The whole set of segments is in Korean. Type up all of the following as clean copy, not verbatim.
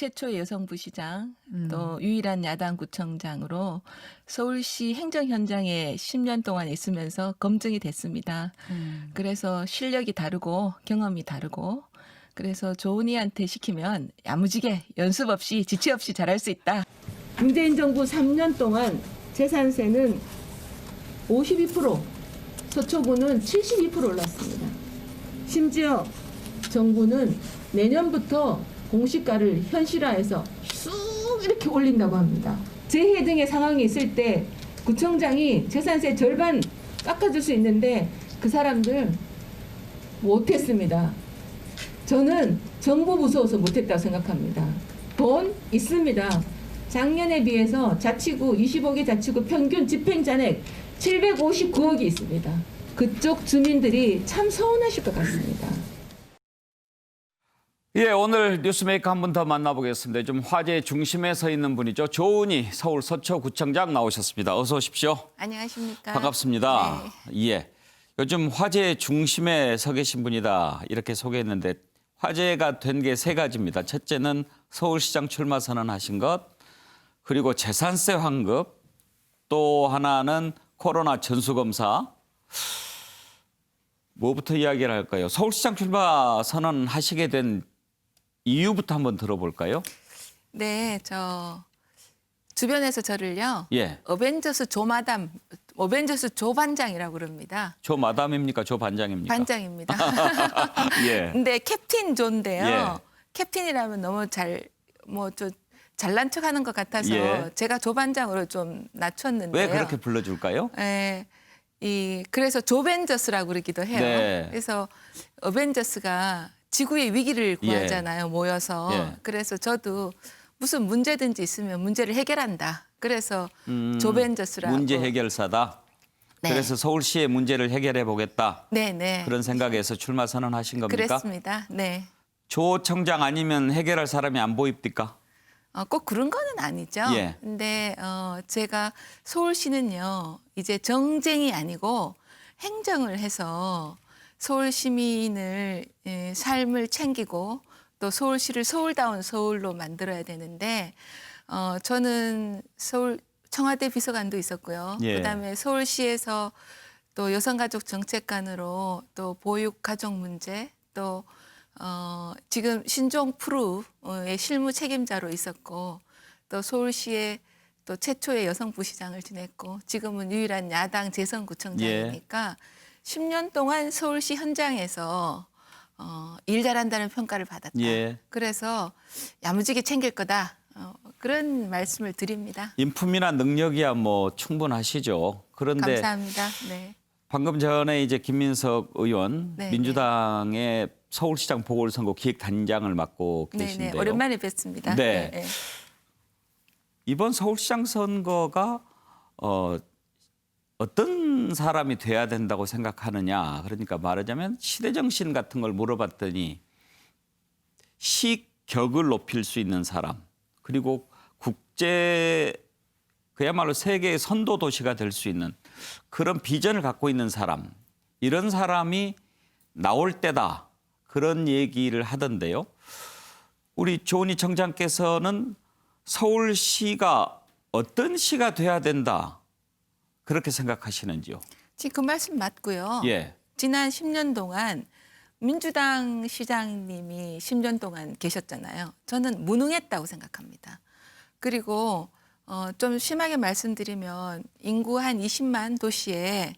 최초의 여성부 시장, 또 음. 유일한 야당 구청장으로 서울시 행정 현장에 10년 동안 있으면서 검증이 됐습니다. 음. 그래서 실력이 다르고 경험이 다르고 그래서 조은이한테 시키면 야무지게 연습 없이 지체 없이 잘할 수 있다. 문재인 정부 3년 동안 재산세는 52%, 서초구는 72% 올랐습니다. 심지어 정부는 내년부터 공시가를 현실화해서 쑥 이렇게 올린다고 합니다. 재해 등의 상황이 있을 때 구청장이 재산세 절반 깎아줄 수 있는데 그 사람들 못했습니다. 저는 정부 무서워서 못했다고 생각합니다. 돈 있습니다. 작년에 비해서 자치구 25개 자치구 평균 집행잔액 759억이 있습니다. 그쪽 주민들이 참 서운하실 것 같습니다. 예, 오늘 뉴스메이커 한 분 더 만나보겠습니다. 좀 화제의 중심에 서 있는 분이죠. 조은희 서울 서초구청장 나오셨습니다. 어서 오십시오. 안녕하십니까. 반갑습니다. 네. 예, 요즘 화제의 중심에 서 계신 분이다 이렇게 소개했는데 화제가 된 게 세 가지입니다. 첫째는 서울시장 출마 선언하신 것, 그리고 재산세 환급, 또 하나는 코로나 전수검사. 뭐부터 이야기를 할까요? 서울시장 출마 선언하시게 된 이유부터 한번 들어볼까요? 네, 저 주변에서 저를요. 예. 어벤져스 조마담, 어벤져스 조반장이라고 그럽니다. 조 마담입니까? 조 반장입니까? 반장입니다. 예. 근데 캡틴 조인데요. 예. 캡틴이라면 너무 잘난 척하는 것 같아서 예. 제가 조반장으로 좀 낮췄는데요. 왜 그렇게 불러줄까요? 예. 그래서 조벤져스라고 그러기도 해요. 네. 그래서 어벤져스가 지구의 위기를 구하잖아요. 모여서. 예. 그래서 저도 무슨 문제든지 있으면 문제를 해결한다. 그래서 조벤져스라고. 문제 해결사다. 네. 그래서 서울시의 문제를 해결해 보겠다. 네, 네. 그런 생각에서 출마 선언하신 겁니까? 그랬습니다. 네. 조 청장 아니면 해결할 사람이 안 보입니까? 꼭 그런 거는 아니죠. 예. 근데 제가 서울시는요. 이제 정쟁이 아니고 행정을 해서 서울 시민을 삶을 챙기고 또 서울시를 서울다운 서울로 만들어야 되는데 저는 서울 청와대 비서관도 있었고요. 예. 그다음에 서울시에서 또 여성가족 정책관으로 또 보육 가족 문제 또 지금 신종 프루의 실무 책임자로 있었고 또 서울시의 또 최초의 여성부시장을 지냈고 지금은 유일한 야당 재선구청장이니까 10년 동안 서울시 현장에서 일 잘한다는 평가를 받았다. 예. 그래서 야무지게 챙길 거다. 그런 말씀을 드립니다. 인품이나 능력이야 뭐 충분하시죠. 그런데 감사합니다. 네. 방금 전에 이제 김민석 의원 네, 민주당의 서울시장 보궐선거 기획단장을 맡고 네, 계신데요. 네. 오랜만에 뵙습니다. 네. 네. 이번 서울시장 선거가 어떤 사람이 돼야 된다고 생각하느냐. 그러니까 말하자면 시대정신 같은 걸 물어봤더니 시격을 높일 수 있는 사람, 그리고 국제 그야말로 세계의 선도 도시가 될 수 있는 그런 비전을 갖고 있는 사람, 이런 사람이 나올 때다. 그런 얘기를 하던데요. 우리 조은희 청장께서는 서울시가 어떤 시가 돼야 된다. 그렇게 생각하시는지요? 지금 그 말씀 맞고요. 예. 지난 10년 동안 민주당 시장님이 10년 동안 계셨잖아요. 저는 무능했다고 생각합니다. 그리고 좀 심하게 말씀드리면 인구 한 20만 도시에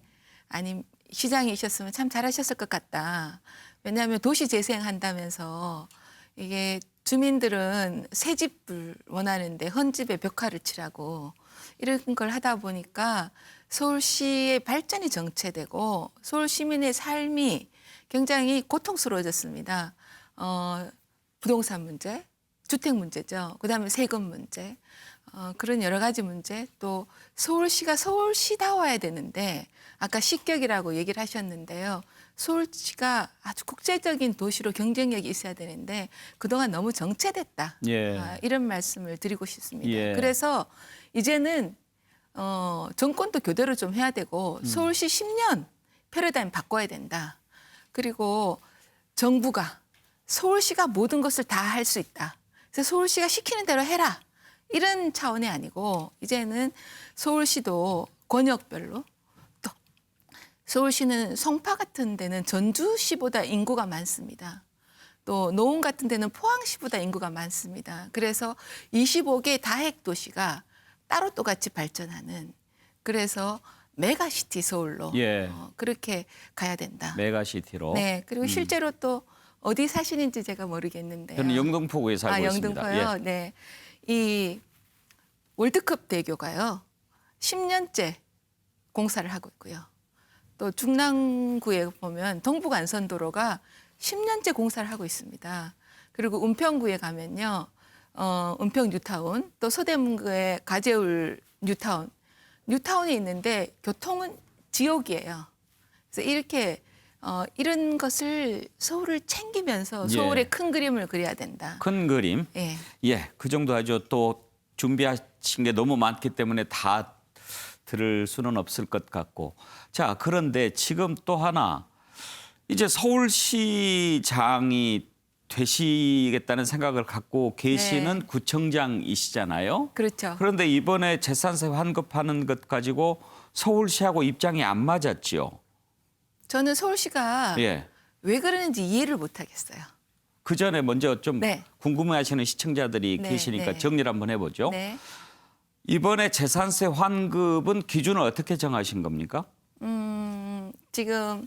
아니 시장이셨으면 참 잘하셨을 것 같다. 왜냐하면 도시 재생한다면서 이게 주민들은 새 집을 원하는데 헌집에 벽화를 칠하고 이런 걸 하다 보니까 서울시의 발전이 정체되고 서울 시민의 삶이 굉장히 고통스러워졌습니다. 부동산 문제, 주택 문제죠. 그다음에 세금 문제, 그런 여러 가지 문제. 또 서울시가 서울시다워야 되는데 아까 시격이라고 얘기를 하셨는데요. 서울시가 아주 국제적인 도시로 경쟁력이 있어야 되는데 그동안 너무 정체됐다. 예. 이런 말씀을 드리고 싶습니다. 예. 그래서 이제는 정권도 교대로 좀 해야 되고 서울시 10년 패러다임 바꿔야 된다. 그리고 정부가 서울시가 모든 것을 다 할 수 있다. 그래서 서울시가 시키는 대로 해라. 이런 차원이 아니고 이제는 서울시도 권역별로 또 서울시는 성파 같은 데는 전주시보다 인구가 많습니다. 또 노원 같은 데는 포항시보다 인구가 많습니다. 그래서 25개 다핵 도시가 따로 또 같이 발전하는 그래서 메가시티 서울로 예. 그렇게 가야 된다. 메가시티로. 네. 그리고 실제로 또 어디 사시는지 제가 모르겠는데요. 저는 영등포구에 살고 영등포요. 있습니다. 예. 네. 이 월드컵 대교가요. 10년째 공사를 하고 있고요. 또 중랑구에 보면 동북안선도로가 10년째 공사를 하고 있습니다. 그리고 은평구에 가면요. 은평 뉴타운, 또 서대문구에 가재울 뉴타운. 뉴타운이 있는데 교통은 지옥이에요. 그래서 이렇게 이런 것을 서울을 챙기면서 예. 서울의 큰 그림을 그려야 된다. 큰 그림. 예. 예, 그 정도 하죠. 또 준비하신 게 너무 많기 때문에 다 들을 수는 없을 것 같고. 자, 그런데 지금 또 하나 이제 서울시장이 되시겠다는 생각을 갖고 계시는 네. 구청장이시잖아요. 그렇죠. 그런데 이번에 재산세 환급하는 것 가지고 서울시하고 입장이 안 맞았지요. 저는 서울시가 예. 왜 그러는지 이해를 못 하겠어요. 그 전에 먼저 좀 네. 궁금해하시는 시청자들이 네, 계시니까 네. 정리를 한번 해보죠. 네. 이번에 재산세 환급은 기준을 어떻게 정하신 겁니까? 지금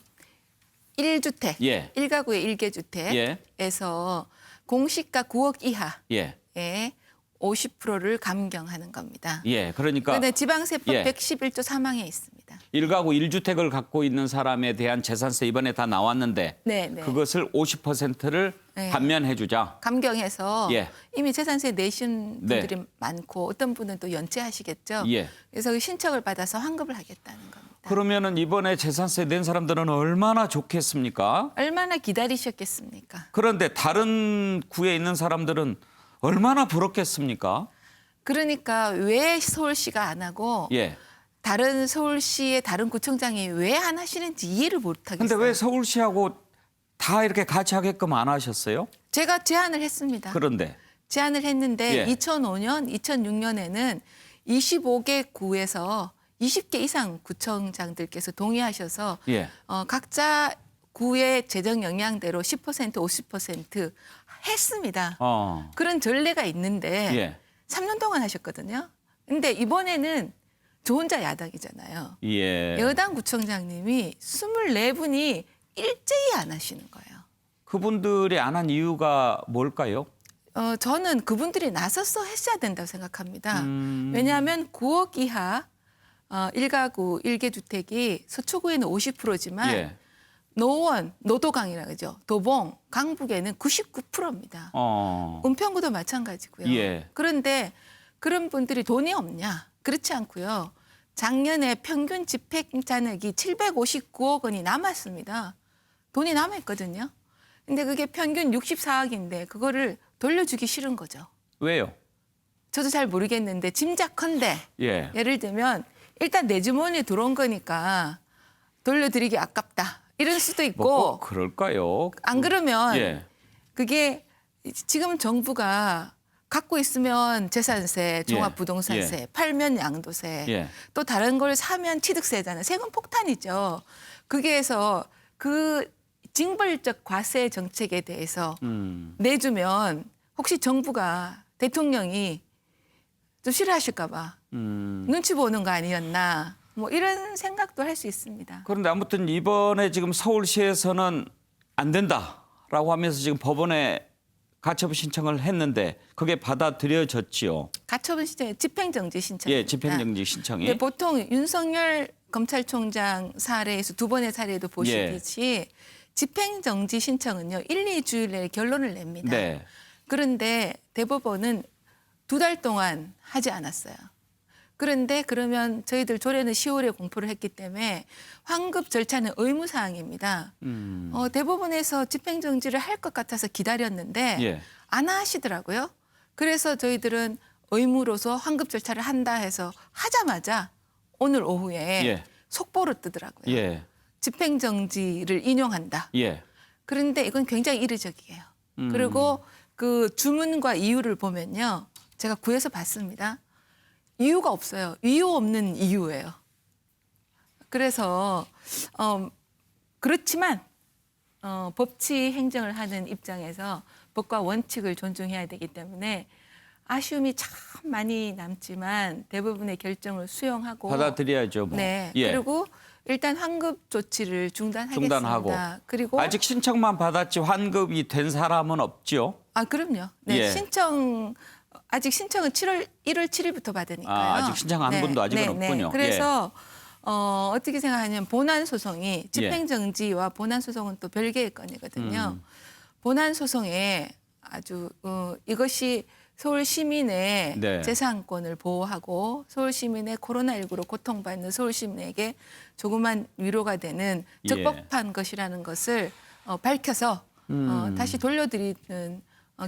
1주택, 예. 1가구의 예. 1개 주택에서 공시가 9억 이하에 예. 50%를 감경하는 겁니다. 예. 그러니까 그런데 지방세법 예. 111조 3항에 있습니다. 1가구 1주택을 갖고 있는 사람에 대한 재산세 이번에 다 나왔는데 네, 네. 그것을 50%를 네. 감면해 주자. 감경해서 예. 이미 재산세 내신 네. 분들이 많고 어떤 분은 또 연체하시겠죠. 예. 그래서 그 신청을 받아서 환급을 하겠다는 겁니다. 그러면은 이번에 재산세 낸 사람들은 얼마나 좋겠습니까? 얼마나 기다리셨겠습니까? 그런데 다른 구에 있는 사람들은 얼마나 부럽겠습니까? 그러니까 왜 서울시가 안 하고 예. 다른 서울시의 다른 구청장이 왜 안 하시는지 이해를 못 하겠어요. 근데 왜 서울시하고 다 이렇게 같이 하게끔 안 하셨어요? 제가 제안을 했습니다. 그런데 제안을 했는데 예. 2005년, 2006년에는 25개 구에서 20개 이상 구청장들께서 동의하셔서 예. 각자 구의 재정 역량대로 10%, 50% 했습니다. 그런 전례가 있는데 예. 3년 동안 하셨거든요. 근데 이번에는 저 혼자 야당이잖아요. 예. 여당 구청장님이 24분이 일제히 안 하시는 거예요. 그분들이 안 한 이유가 뭘까요? 저는 그분들이 나서서 했어야 된다고 생각합니다. 왜냐하면 9억 이하 1가구 1개 주택이 서초구에는 50%지만 예. 노원, 노도강이라 그러죠. 도봉, 강북에는 99%입니다. 은평구도 마찬가지고요. 예. 그런데 그런 분들이 돈이 없냐? 그렇지 않고요. 작년에 평균 집행 잔액이 759억 원이 남았습니다. 돈이 남아있거든요. 근데 그게 평균 64억인데 그거를 돌려주기 싫은 거죠. 왜요? 저도 잘 모르겠는데 짐작컨대 예. 예를 들면 일단 내 주머니에 들어온 거니까 돌려드리기 아깝다. 이럴 수도 있고 뭐 꼭 그럴까요? 안 그러면 예. 그게 지금 정부가 갖고 있으면 재산세, 종합부동산세, 예. 팔면 양도세, 예. 또 다른 걸 사면 취득세잖아요. 세금 폭탄이죠. 거기에서 그 징벌적 과세 정책에 대해서 내주면 혹시 정부가 대통령이 좀 싫어하실까 봐 눈치 보는 거 아니었나 뭐 이런 생각도 할 수 있습니다. 그런데 아무튼 이번에 지금 서울시에서는 안 된다라고 하면서 지금 법원에 가처분 신청을 했는데 그게 받아들여졌지요. 가처분 신청, 집행정지 신청. 예, 집행정지 신청이. 근데 보통 윤석열 검찰총장 사례에서 두 번의 사례도 보시듯이 집행정지 신청은요 1, 2주일 내에 결론을 냅니다. 네. 그런데 대법원은 2달 동안 하지 않았어요. 그런데 그러면 저희들 조례는 10월에 공포를 했기 때문에 환급 절차는 의무사항입니다. 대법원에서 집행정지를 할 것 같아서 기다렸는데 예. 안 하시더라고요. 그래서 저희들은 의무로서 환급 절차를 한다 해서 하자마자 오늘 오후에 예. 속보로 뜨더라고요. 예. 집행정지를 인용한다. 예. 그런데 이건 굉장히 이례적이에요. 그리고 그 주문과 이유를 보면요. 제가 구해서 봤습니다. 이유가 없어요. 이유 없는 이유예요. 그래서 그렇지만 법치 행정을 하는 입장에서 법과 원칙을 존중해야 되기 때문에 아쉬움이 참 많이 남지만 대부분의 결정을 수용하고 받아들여야죠. 뭐. 네. 예. 그리고 일단 환급 조치를 중단하겠습니다. 중단하고. 그리고 아직 신청만 받았지 환급이 된 사람은 없죠. 그럼요. 네. 예. 아직 신청은 1월 7일부터 받으니까요. 아직 신청 한 분도 아직은 없군요. 그래서 어떻게 생각하냐면 본안 소송이 집행정지와 본안 소송은 또 별개의 건이거든요. 본안 소송에 아주 이것이 서울 시민의 네. 재산권을 보호하고 서울 시민의 코로나19로 고통받는 서울 시민에게 조그만 위로가 되는 적법한 것이라는 것을 밝혀서 다시 돌려드리는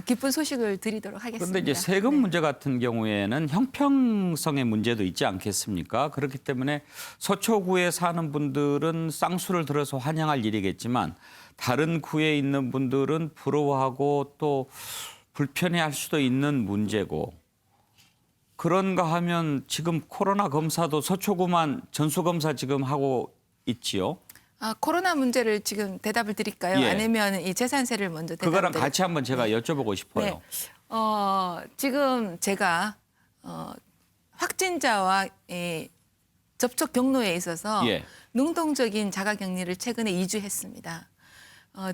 기쁜 소식을 드리도록 하겠습니다. 그런데 이제 세금 네. 문제 같은 경우에는 형평성의 문제도 있지 않겠습니까? 그렇기 때문에 서초구에 사는 분들은 쌍수를 들어서 환영할 일이겠지만 다른 구에 있는 분들은 부러워하고 또 불편해할 수도 있는 문제고 그런가 하면 지금 코로나 검사도 서초구만 전수검사 지금 하고 있지요. 코로나 문제를 지금 대답을 드릴까요? 예. 아니면 이 재산세를 먼저 대답을 그거랑 드릴까요? 같이 한번 제가 여쭤보고 싶어요. 네. 지금 제가 확진자와 접촉 경로에 있어서 예. 능동적인 자가격리를 최근에 2주 했습니다.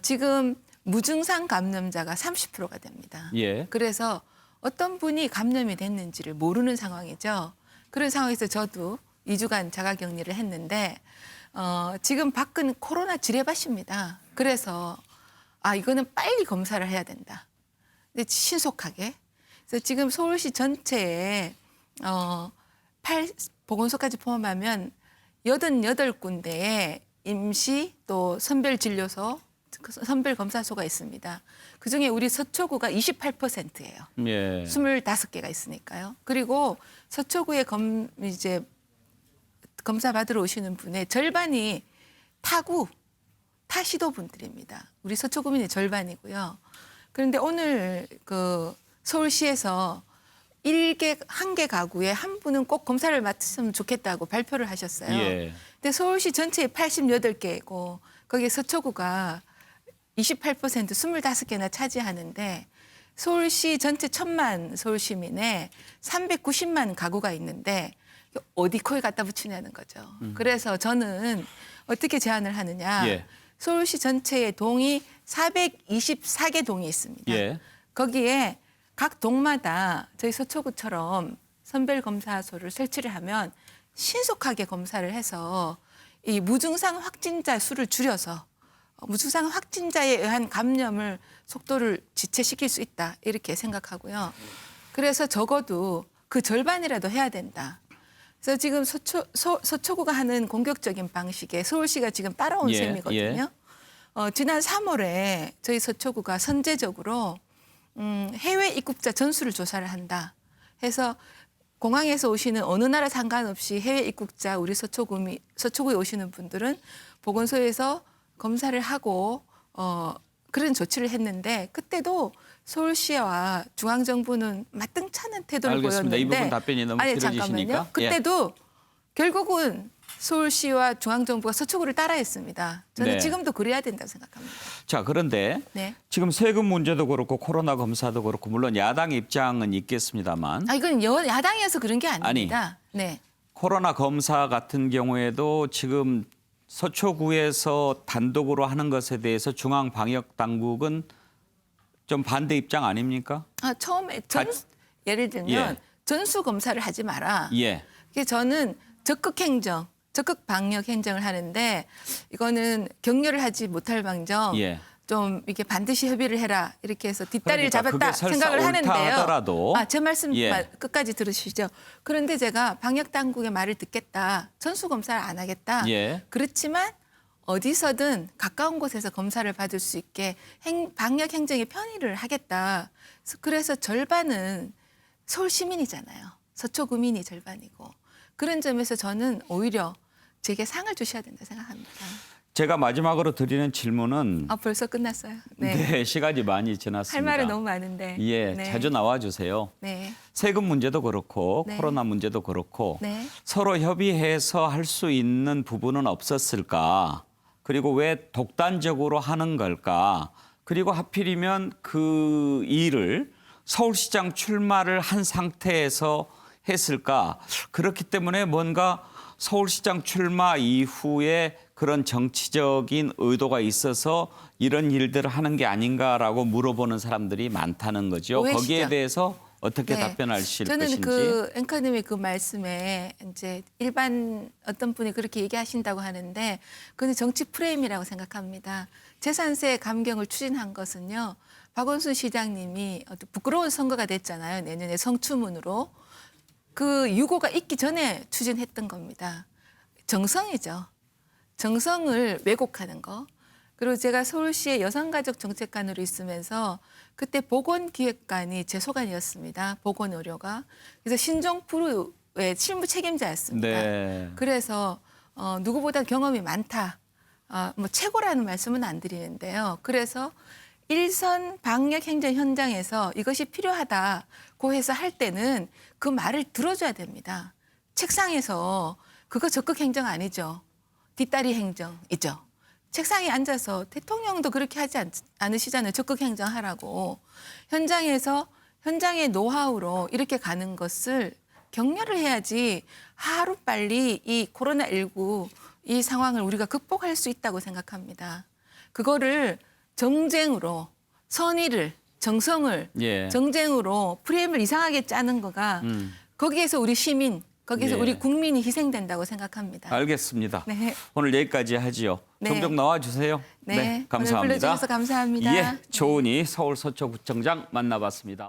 지금 무증상 감염자가 30%가 됩니다. 예. 그래서 어떤 분이 감염이 됐는지를 모르는 상황이죠. 그런 상황에서 저도 2주간 자가격리를 했는데 지금 밖은 코로나 지뢰밭입니다. 그래서 이거는 빨리 검사를 해야 된다. 근데 신속하게. 그래서 지금 서울시 전체에 8보건소까지 포함하면 88군데에 임시 또 선별진료소, 선별검사소가 있습니다. 그중에 우리 서초구가 28%예요. 예. 25개가 있으니까요. 그리고 서초구에 검사 받으러 오시는 분의 절반이 타시도 분들입니다. 우리 서초구민의 절반이고요. 그런데 오늘 서울시에서 한 개 가구에 한 분은 꼭 검사를 맡으면 좋겠다고 발표를 하셨어요. 예. 근데 서울시 전체에 88개고 거기에 서초구가 28% 25개나 차지하는데 서울시 전체 1,000만 서울 시민에 390만 가구가 있는데 어디 코에 갖다 붙이냐는 거죠. 그래서 저는 어떻게 제안을 하느냐. 예. 서울시 전체에 동이 424개 동이 있습니다. 예. 거기에 각 동마다 저희 서초구처럼 선별검사소를 설치를 하면 신속하게 검사를 해서 이 무증상 확진자 수를 줄여서 무증상 확진자에 의한 감염을 속도를 지체시킬 수 있다. 이렇게 생각하고요. 그래서 적어도 그 절반이라도 해야 된다. 그래서 지금 서초구가 하는 공격적인 방식에 서울시가 지금 따라온 예, 셈이거든요. 지난 3월에 저희 서초구가 선제적으로 해외 입국자 전수를 조사를 한다. 해서 공항에서 오시는 어느 나라 상관없이 해외 입국자 우리 서초구에 오시는 분들은 보건소에서 검사를 하고 그런 조치를 했는데 그때도 서울시와 중앙정부는 맞등찮은 태도를 알겠습니다. 보였는데 이 부분 답변이 너무 길어지시니까. 잠깐만요. 그때도 결국은 서울시와 중앙정부가 서초구를 따라했습니다. 저는 네. 지금도 그래야 된다고 생각합니다. 자, 그런데 네. 지금 세금 문제도 그렇고 코로나 검사도 그렇고 물론 야당 입장은 있겠습니다만 이건 야당이어서 그런 게 아닙니다. 네. 코로나 검사 같은 경우에도 지금 서초구에서 단독으로 하는 것에 대해서 중앙방역당국은 좀 반대 입장 아닙니까? 처음에 예를 들면 예. 전수 검사를 하지 마라. 예. 그게 저는 적극 방역 행정을 하는데 이거는 격려를 하지 못할 방정 예. 좀 이게 반드시 협의를 해라 이렇게 해서 뒷다리를 그러니까 잡았다 그게 설사 생각을 옳다 하는데요. 하더라도 제 말씀 예. 끝까지 들으시죠. 그런데 제가 방역 당국의 말을 듣겠다. 전수 검사를 안 하겠다. 예. 그렇지만 어디서든 가까운 곳에서 검사를 받을 수 있게 방역 행정의 편의를 하겠다. 그래서 절반은 서울 시민이잖아요. 서초구민이 절반이고. 그런 점에서 저는 오히려 제게 상을 주셔야 된다 생각합니다. 제가 마지막으로 드리는 질문은 벌써 끝났어요. 네. 네, 시간이 많이 할 지났습니다. 말은 너무 많은데. 예, 네. 자주 나와 주세요. 네. 세금 문제도 그렇고 네. 코로나 문제도 그렇고 네. 서로 협의해서 할 수 있는 부분은 없었을까? 그리고 왜 독단적으로 하는 걸까? 그리고 하필이면 그 일을 서울시장 출마를 한 상태에서 했을까? 그렇기 때문에 뭔가 서울시장 출마 이후에 그런 정치적인 의도가 있어서 이런 일들을 하는 게 아닌가라고 물어보는 사람들이 많다는 거죠. 오해시죠. 거기에 대해서 어떻게 네. 답변하실 저는 것인지. 그 앵커님의 그 말씀에 이제 일반 어떤 분이 그렇게 얘기하신다고 하는데 그건 정치 프레임이라고 생각합니다. 재산세 감경을 추진한 것은요. 박원순 시장님이 어떤 부끄러운 선거가 됐잖아요. 내년에 성추문으로. 그 유고가 있기 전에 추진했던 겁니다. 정성이죠. 정성을 왜곡하는 거. 그리고 제가 서울시의 여성가족정책관으로 있으면서 그때 보건기획관이 제 소관이었습니다. 보건의료가. 그래서 신종프루의 실무 책임자였습니다. 네. 그래서 누구보다 경험이 많다. 뭐 최고라는 말씀은 안 드리는데요. 그래서 일선 방역 행정 현장에서 이것이 필요하다고 해서 할 때는 그 말을 들어줘야 됩니다. 책상에서 그거 적극 행정 아니죠. 뒷다리 행정이죠. 책상에 앉아서 대통령도 그렇게 하지 않으시잖아요. 적극 행정하라고. 현장에서 현장의 노하우로 이렇게 가는 것을 격려를 해야지 하루빨리 이 코로나19 이 상황을 우리가 극복할 수 있다고 생각합니다. 그거를 정쟁으로 선의를 정성을 예. 정쟁으로 프레임을 이상하게 짜는 거가 거기에서 우리 시민 거기서 예. 우리 국민이 희생된다고 생각합니다. 알겠습니다. 네. 오늘 여기까지 하지요. 네. 종종 나와 주세요. 네, 오늘 감사합니다. 불러주셔서 감사합니다. 예, 조은희 서울 서초구청장 만나봤습니다.